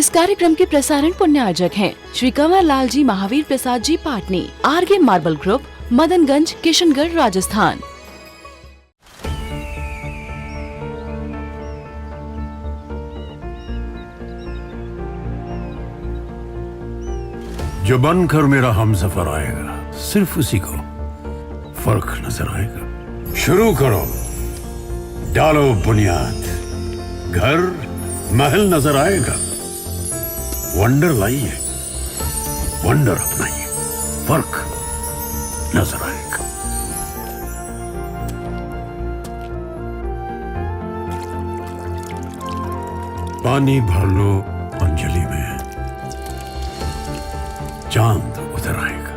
इस कार्यक्रम के प्रसारण पुण्यार्जक हैं Shri Kanwar Lal ji Mahavir Prasad ji Patni, RK marble group, Madanganj, Kishangarh, Rajasthan. जो बनकर मेरा हमसफर आएगा, सिर्फ उसी को फर्क नजर आएगा। शुरू करो, डालो बुनियाद, घर महल नजर आएगा। वंडर लाइए, वंडर अपनाइए, फर्क नजर आएगा। पानी भर लो अंजलि में, चांद उतर आएगा।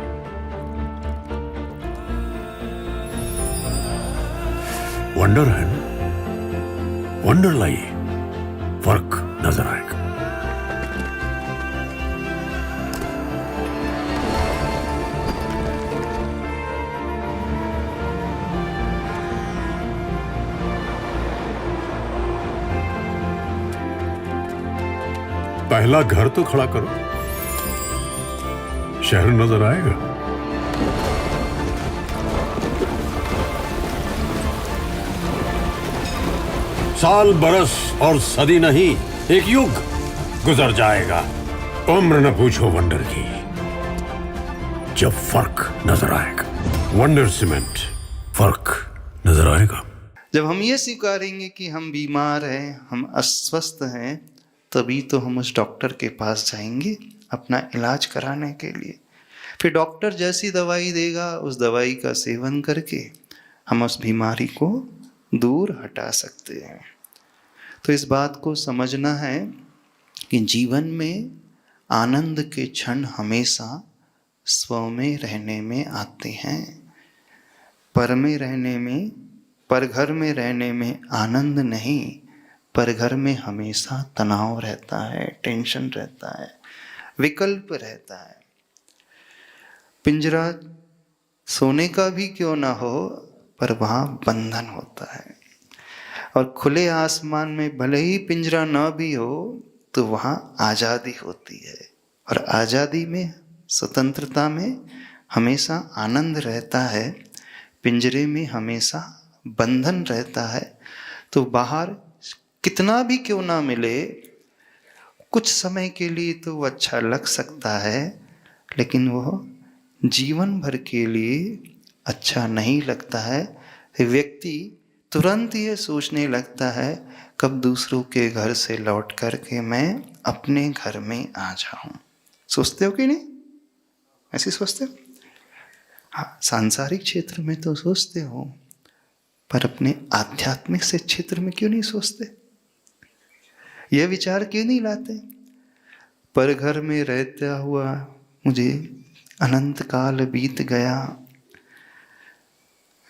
वंडर है ना, वंडर लाइए, फर्क नजर आएगा। पहला घर तो खड़ा करो, शहर नजर आएगा। साल बरस और सदी नहीं, एक युग गुजर जाएगा। उम्र न पूछो वंडर की, जब फर्क नजर आएगा। वंडर सीमेंट, फर्क नजर आएगा। जब हम ये स्वीकारेंगे कि हम बीमार हैं, हम अस्वस्थ हैं, तभी तो हम उस डॉक्टर के पास जाएंगे अपना इलाज कराने के लिए। फिर डॉक्टर जैसी दवाई देगा, उस दवाई का सेवन करके हम उस बीमारी को दूर हटा सकते हैं। तो इस बात को समझना है कि जीवन में आनंद के क्षण हमेशा स्व में रहने में आते हैं। पर में रहने में, पर घर में रहने में आनंद नहीं, पर घर में हमेशा तनाव रहता है, टेंशन रहता है, विकल्प रहता है। पिंजरा सोने का भी क्यों ना हो, पर वहाँ बंधन होता है। और खुले आसमान में भले ही पिंजरा ना भी हो, तो वहाँ आज़ादी होती है। और आज़ादी में, स्वतंत्रता में हमेशा आनंद रहता है। पिंजरे में हमेशा बंधन रहता है। तो बाहर कितना भी क्यों ना मिले, कुछ समय के लिए तो वो अच्छा लग सकता है, लेकिन वो जीवन भर के लिए अच्छा नहीं लगता है। व्यक्ति तुरंत ये सोचने लगता है, कब दूसरों के घर से लौट कर के मैं अपने घर में आ जाऊं। सोचते हो कि नहीं? ऐसे सोचते हो? हाँ, सांसारिक क्षेत्र में तो सोचते हो, पर अपने आध्यात्मिक से क्षेत्र में क्यों नहीं सोचते? यह विचार क्यों नहीं लाते? पर घर में रहता हुआ मुझे अनंत काल बीत गया,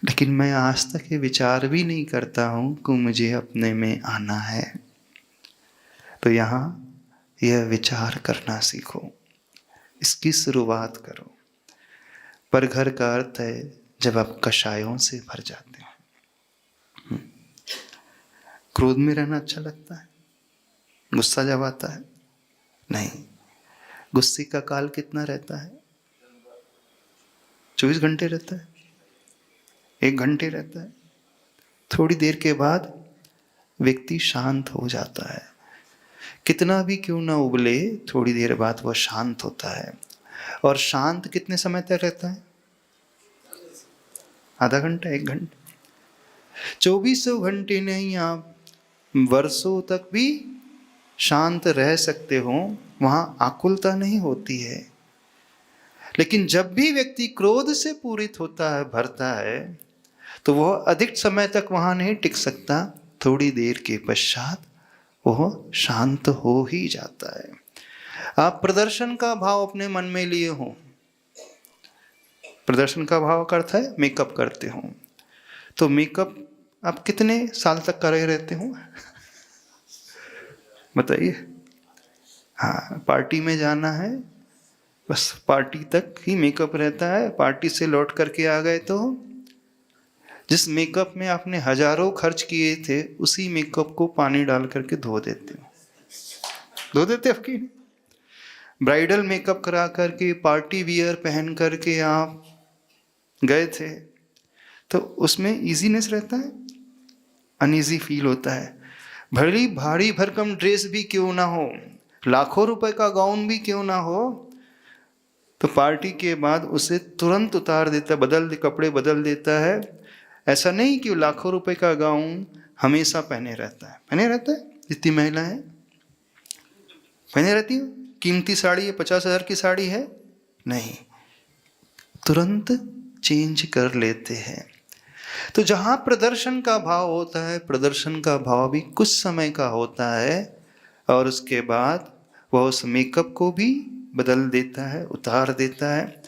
लेकिन मैं आज तक ये विचार भी नहीं करता हूँ कि मुझे अपने में आना है। तो यहाँ यह विचार करना सीखो, इसकी शुरुआत करो। पर घर का अर्थ है जब आप कषायों से भर जाते हो। क्रोध में रहना अच्छा लगता है? गुस्सा जब आता है? नहीं। गुस्से का काल कितना रहता है? 24 घंटे रहता है? 1 घंटे रहता है? थोड़ी देर के बाद व्यक्ति शांत हो जाता है। कितना भी क्यों ना उबले, थोड़ी देर बाद वह शांत होता है। और शांत कितने समय तक रहता है? आधा घंटा, 1 घंटा। 24 घंटे नहीं, आप वर्षों तक भी शांत रह सकते हो, वहां आकुलता नहीं होती है। लेकिन जब भी व्यक्ति क्रोध से पूरित होता है, भरता है, तो वह अधिक समय तक वहां नहीं टिक सकता। थोड़ी देर के पश्चात वह शांत हो ही जाता है। आप प्रदर्शन का भाव अपने मन में लिए हो, प्रदर्शन का भाव का अर्थ है मेकअप करते हो, तो मेकअप आप कितने साल तक करे रहते हो? बताइए। हाँ, पार्टी में जाना है, बस पार्टी तक ही मेकअप रहता है। पार्टी से लौट करके आ गए तो जिस मेकअप में आपने हजारों खर्च किए थे, उसी मेकअप को पानी डाल करके धो देते हो। धो देते हो कि नहीं? ब्राइडल मेकअप करा करके, पार्टी वियर पहन करके आप गए थे, तो उसमें इजीनेस रहता है, अनईजी फील होता है। भली भारी भरकम ड्रेस भी क्यों ना हो, लाखों रुपए का गाउन भी क्यों ना हो, तो पार्टी के बाद उसे तुरंत उतार देता, कपड़े बदल देता है। ऐसा नहीं कि लाखों रुपए का गाउन हमेशा पहने रहता है। पहने रहता है, जितनी महिलाएं पहने रहती हो, कीमती साड़ी है, 50,000 की साड़ी है, नहीं, तुरंत चेंज कर लेते हैं। तो जहां प्रदर्शन का भाव होता है, प्रदर्शन का भाव भी कुछ समय का होता है, और उसके बाद वह उस मेकअप को भी बदल देता है, उतार देता है।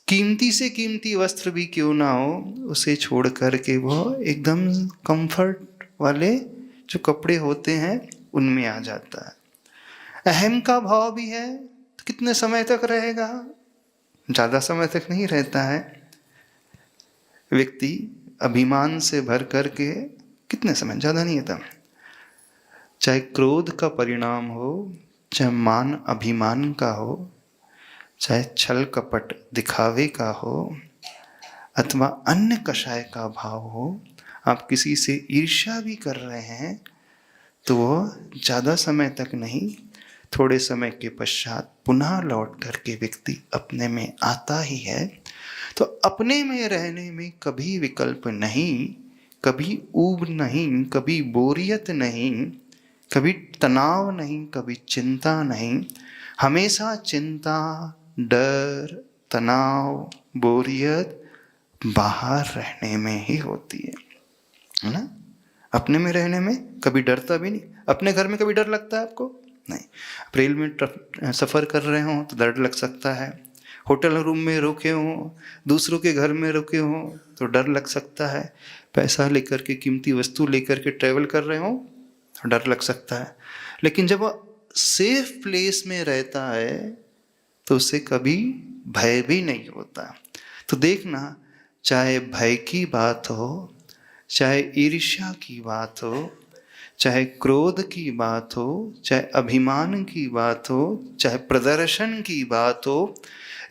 कीमती से कीमती वस्त्र भी क्यों ना हो, उसे छोड़ करके वह एकदम कंफर्ट वाले जो कपड़े होते हैं उनमें आ जाता है। अहम का भाव भी है, तो कितने समय तक रहेगा? ज़्यादा समय तक नहीं रहता है। व्यक्ति अभिमान से भर करके कितने समय, ज़्यादा नहीं होता। चाहे क्रोध का परिणाम हो, चाहे मान अभिमान का हो, चाहे छल कपट दिखावे का हो, अथवा अन्य कषाय का भाव हो, आप किसी से ईर्ष्या भी कर रहे हैं तो वह ज़्यादा समय तक नहीं, थोड़े समय के पश्चात पुनः लौट करके व्यक्ति अपने में आता ही है। तो अपने में रहने में कभी विकल्प नहीं, कभी ऊब नहीं, कभी बोरियत नहीं, कभी तनाव नहीं, कभी चिंता नहीं। हमेशा चिंता, डर, तनाव, बोरियत बाहर रहने में ही होती है ना? अपने में रहने में कभी डरता भी नहीं। अपने घर में कभी डर लगता है आपको? नहीं। आप रेल में सफ़र कर रहे हो तो डर लग सकता है, होटल रूम में रुके हो, दूसरों के घर में रुके हो तो डर लग सकता है, पैसा लेकर के, कीमती वस्तु लेकर के ट्रैवल कर रहे हो तो डर लग सकता है। लेकिन जब वो सेफ प्लेस में रहता है तो उसे कभी भय भी नहीं होता। तो देखना, चाहे भय की बात हो, चाहे ईर्ष्या की बात हो, चाहे क्रोध की बात हो, चाहे अभिमान की बात हो, चाहे प्रदर्शन की बात हो,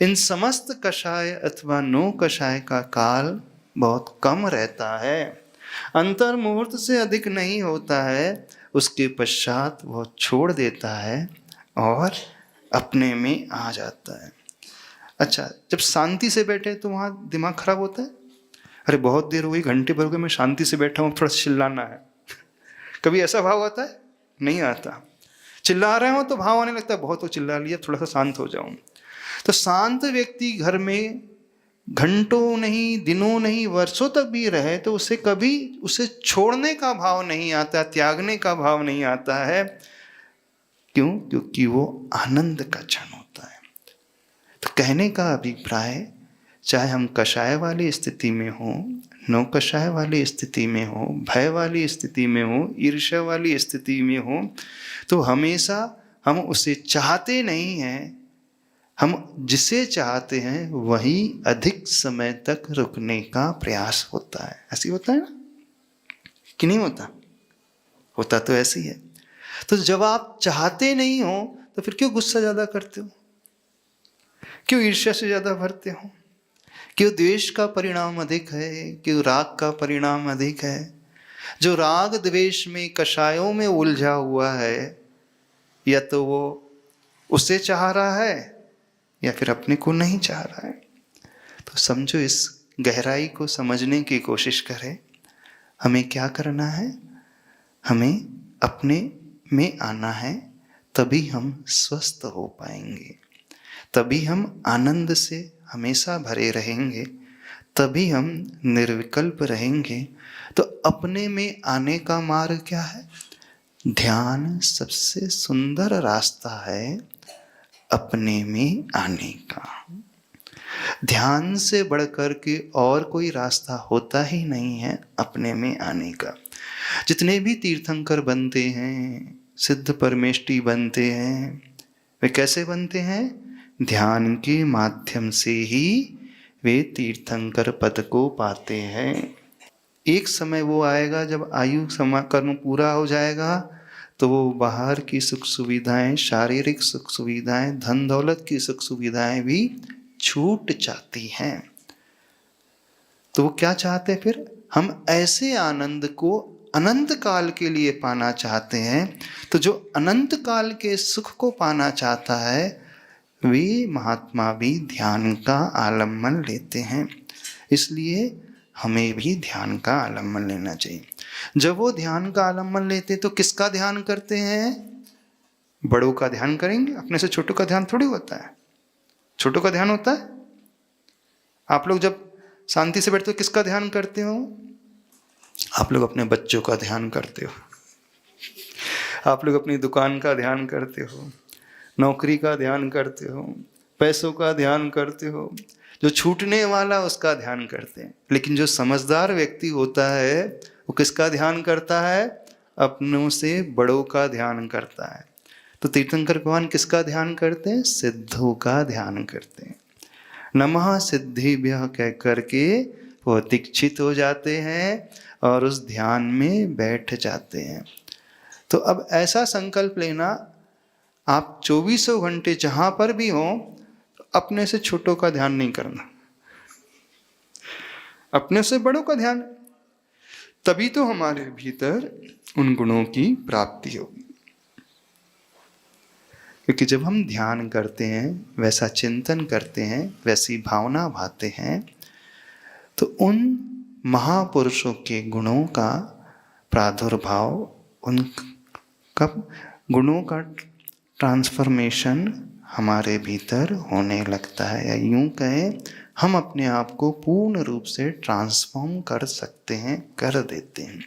इन समस्त कषाय अथवा नो कषाय का काल बहुत कम रहता है। अंतर मुहूर्त से अधिक नहीं होता है, उसके पश्चात वह छोड़ देता है और अपने में आ जाता है। अच्छा, जब शांति से बैठे तो वहाँ दिमाग खराब होता है। अरे बहुत देर हो गई, घंटे भर हो गए, मैं शांति से बैठा हूँ, थोड़ा चिल्लाना है। कभी ऐसा भाव आता है? नहीं आता। चिल्ला रहे हो तो भाव आने लगता है, बहुत हो चिल्ला लिया, थोड़ा सा शांत हो जाऊं। तो शांत व्यक्ति घर में घंटों नहीं, दिनों नहीं, वर्षों तक भी रहे तो उसे कभी उसे छोड़ने का भाव नहीं आता, त्यागने का भाव नहीं आता है। क्यों? क्योंकि वो आनंद का क्षण होता है। तो कहने का अभिप्राय, चाहे हम कषाय वाली स्थिति में हो, नो कषाय वाली स्थिति में हो, भय वाली स्थिति में हो, ईर्ष्या वाली स्थिति में हो, तो हमेशा हम उसे चाहते नहीं हैं। हम जिसे चाहते हैं वही अधिक समय तक रुकने का प्रयास होता है। ऐसी होता है ना कि नहीं होता? होता तो ऐसी है। तो जब आप चाहते नहीं हो तो फिर क्यों गुस्सा ज्यादा करते हो? क्यों ईर्ष्या से ज्यादा भरते हो? क्यों द्वेष का परिणाम अधिक है? क्यों राग का परिणाम अधिक है? जो राग द्वेष में, कषायों में उलझा हुआ है, या तो वो उसे चाह रहा है या फिर अपने को नहीं चाह रहा है। तो समझो, इस गहराई को समझने की कोशिश करें। हमें क्या करना है? हमें अपने में आना है, तभी हम स्वस्थ हो पाएंगे, तभी हम आनंद से हमेशा भरे रहेंगे, तभी हम निर्विकल्प रहेंगे। तो अपने में आने का मार्ग क्या है? ध्यान सबसे सुंदर रास्ता है अपने में आने का। ध्यान से बढ़कर के और कोई रास्ता होता ही नहीं है अपने में आने का। जितने भी तीर्थंकर बनते हैं, सिद्ध परमेष्ठी बनते हैं, वे कैसे बनते हैं? ध्यान के माध्यम से ही वे तीर्थंकर पद को पाते हैं। एक समय वो आएगा जब आयु कर्म पूरा हो जाएगा, तो वो बाहर की सुख सुविधाएं, शारीरिक सुख सुविधाएं, धन दौलत की सुख सुविधाएं भी छूट जाती हैं। तो वो क्या चाहते हैं फिर? हम ऐसे आनंद को अनंत काल के लिए पाना चाहते हैं। तो जो अनंत काल के सुख को पाना चाहता है वे महात्मा भी ध्यान का आलम्बन लेते हैं। इसलिए हमें भी ध्यान का आलम्बन लेना चाहिए। जब वो ध्यान का आलम्बन लेते तो किसका ध्यान करते हैं? बड़ों का ध्यान करेंगे। अपने से छोटों का ध्यान थोड़ी होता है। छोटों का ध्यान होता है। आप लोग जब शांति से बैठते हो किसका ध्यान करते हो? आप लोग अपने बच्चों का ध्यान करते हो, आप लोग अपनी दुकान का ध्यान करते हो, नौकरी का ध्यान करते हो, पैसों का ध्यान करते हो, जो छूटने वाला उसका ध्यान करते हैं। लेकिन जो समझदार व्यक्ति होता है वो किसका ध्यान करता है? अपनों से बड़ों का ध्यान करता है। तो तीर्थंकर भगवान किसका ध्यान करते हैं? सिद्धों का ध्यान करते हैं। नमः सिद्धिभ्यः कह करके वो दीक्षित हो जाते हैं और उस ध्यान में बैठ जाते हैं। तो अब ऐसा संकल्प लेना, आप 24 घंटे जहां पर भी हो अपने से छोटों का ध्यान नहीं करना, अपने से बड़ों का ध्यान। तभी तो हमारे भीतर उन गुणों की प्राप्ति होगी। क्योंकि जब हम ध्यान करते हैं, वैसा चिंतन करते हैं, वैसी भावना भाते हैं, तो उन महापुरुषों के गुणों का प्रादुर्भाव, उनका गुणों का ट्रांसफॉर्मेशन हमारे भीतर होने लगता है। या यूं कहें, हम अपने आप को पूर्ण रूप से ट्रांसफॉर्म कर सकते हैं, कर देते हैं।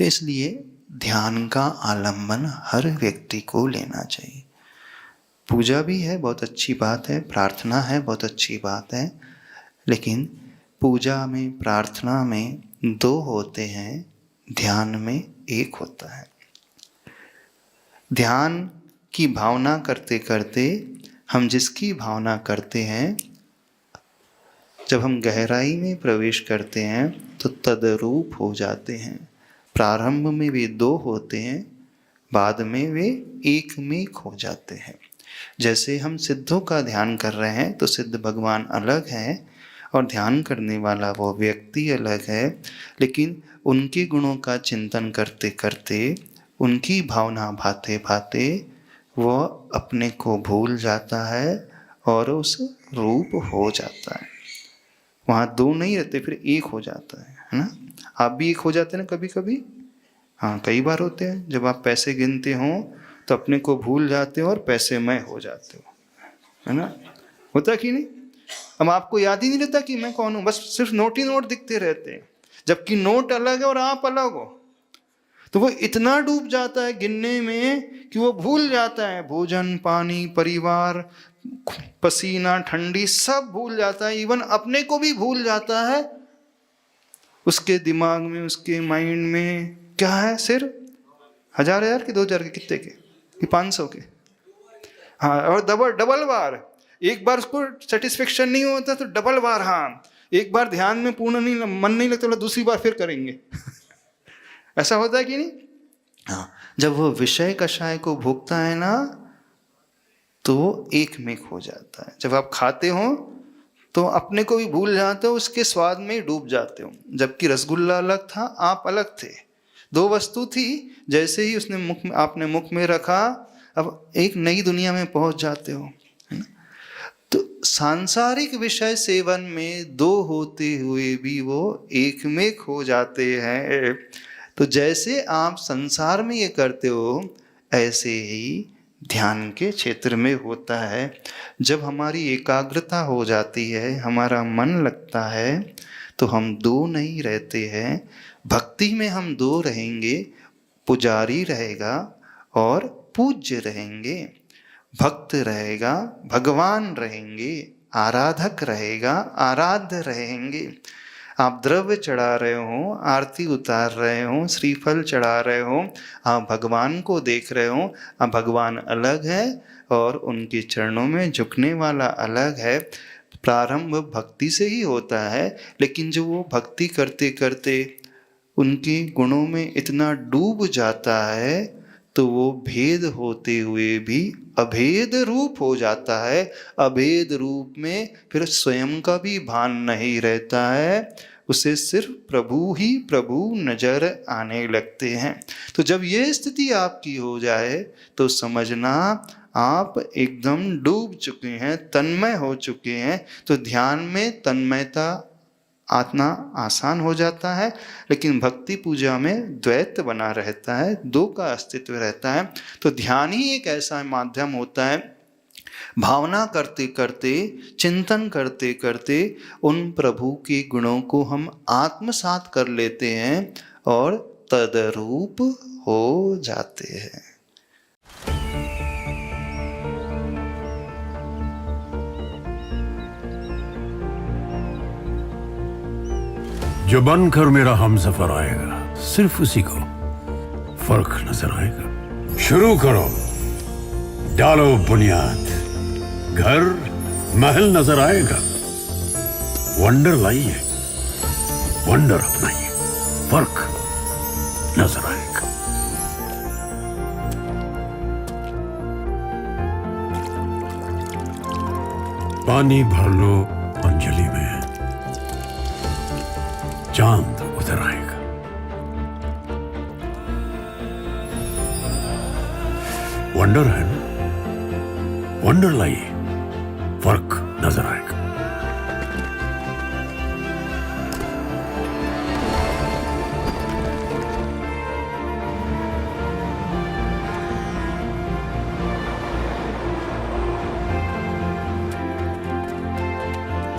इसलिए ध्यान का आलम्बन हर व्यक्ति को लेना चाहिए। पूजा भी है, बहुत अच्छी बात है, प्रार्थना है, बहुत अच्छी बात है, लेकिन पूजा में, प्रार्थना में 2 होते हैं, ध्यान में 1 होता है। ध्यान की भावना करते करते हम जिसकी भावना करते हैं, जब हम गहराई में प्रवेश करते हैं तो तदरूप हो जाते हैं। प्रारंभ में वे 2 होते हैं, बाद में वे एक में खो जाते हैं। जैसे हम सिद्धों का ध्यान कर रहे हैं तो सिद्ध भगवान अलग हैं और ध्यान करने वाला वो व्यक्ति अलग है, लेकिन उनके गुणों का चिंतन करते करते, उनकी भावना भाते भाते वह अपने को भूल जाता है और उस रूप हो जाता है। वहाँ 2 नहीं रहते, फिर 1 हो जाता है ना। आप भी 1 हो जाते हैं ना कभी कभी। हाँ, कई बार होते हैं जब आप पैसे गिनते हो तो अपने को भूल जाते हो और पैसेमय हो जाते हो, है ना। होता कि नहीं? अब आपको याद ही नहीं रहता कि मैं कौन हूँ, बस सिर्फ नोट ही नोट दिखते रहते हैं, जबकि नोट अलग है और आप अलग हो। तो वो इतना डूब जाता है गिनने में कि वो भूल जाता है भोजन, पानी, परिवार, पसीना, ठंडी, सब भूल जाता है। इवन अपने को भी भूल जाता है। उसके दिमाग में, उसके माइंड में क्या है? सिर्फ 1000 के, 2000 के, कितने के, कि 500 के। हाँ, और डबल बार, एक बार उसको सेटिस्फेक्शन नहीं होता तो डबल बार, हाँ, एक बार ध्यान में पूर्ण नहीं, मन नहीं लगता, दूसरी बार फिर करेंगे। ऐसा होता है कि नहीं? हाँ, जब वो विषय कषाय को भोगता है ना तो वो एक में खो जाता है। जब आप खाते हो तो अपने को भी भूल जाते हो, उसके स्वाद में डूब जाते हो। जबकि रसगुल्ला अलग था, आप अलग थे, 2 वस्तु थी। जैसे ही उसने मुख में, आपने मुख में रखा, अब एक नई दुनिया में पहुंच जाते हो। तो सांसारिक विषय सेवन में 2 होते हुए भी वो एक में खो जाते हैं। तो जैसे आप संसार में ये करते हो, ऐसे ही ध्यान के क्षेत्र में होता है। जब हमारी एकाग्रता हो जाती है, हमारा मन लगता है, तो हम 2 नहीं रहते हैं। भक्ति में हम 2 रहेंगे, पुजारी रहेगा और पूज्य रहेंगे। भक्त रहेगा, भगवान रहेंगे, आराधक रहेगा, आराध्य रहेंगे। आप द्रव्य चढ़ा रहे हो, आरती उतार रहे हो, श्रीफल चढ़ा रहे हो, आप भगवान को देख रहे हो। आप भगवान अलग है और उनके चरणों में झुकने वाला अलग है। प्रारंभ भक्ति से ही होता है, लेकिन जो वो भक्ति करते करते उनके गुणों में इतना डूब जाता है, तो वो भेद होते हुए भी अभेद रूप हो जाता है। अभेद रूप में फिर स्वयं का भी भान नहीं रहता है, उसे सिर्फ प्रभु ही प्रभु नजर आने लगते हैं। तो जब ये स्थिति आपकी हो जाए तो समझना आप एकदम डूब चुके हैं, तन्मय हो चुके हैं। तो ध्यान में तन्मयता आना आसान हो जाता है, लेकिन भक्ति पूजा में द्वैत बना रहता है, दो का अस्तित्व रहता है। तो ध्यान ही एक ऐसा माध्यम होता है, भावना करते करते, चिंतन करते करते उन प्रभु के गुणों को हम आत्मसात कर लेते हैं और तदरूप हो जाते हैं। जो बनकर मेरा हमसफर आएगा, सिर्फ उसी को फर्क नजर आएगा। शुरू करो, डालो बुनियाद, घर महल नजर आएगा। वंडर लाइए, वंडर अपनाइए, फर्क नजर आएगा। पानी भर लो अंजलि में, चांद उतर आएगा। वंडर है ना, वंडर लाइए, फर्क नजर आएगा।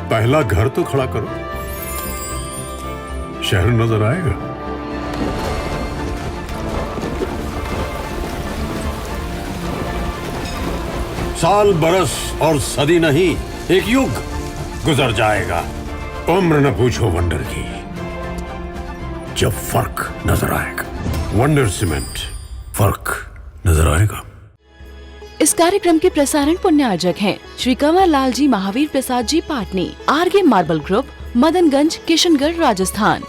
पहला घर तो खड़ा करो, शहर नजर आएगा। साल बरस और सदी नहीं, एक युग गुजर जाएगा। उम्र न पूछो वंडर की, जब फर्क नजर आएगा। वंडर सीमेंट, फर्क नजर आएगा। इस कार्यक्रम के प्रसारण पुण्यार्जक हैं श्री कंवर लाल जी महावीर प्रसाद जी पाटनी, आरगे मार्बल ग्रुप, मदनगंज, किशनगढ़, राजस्थान।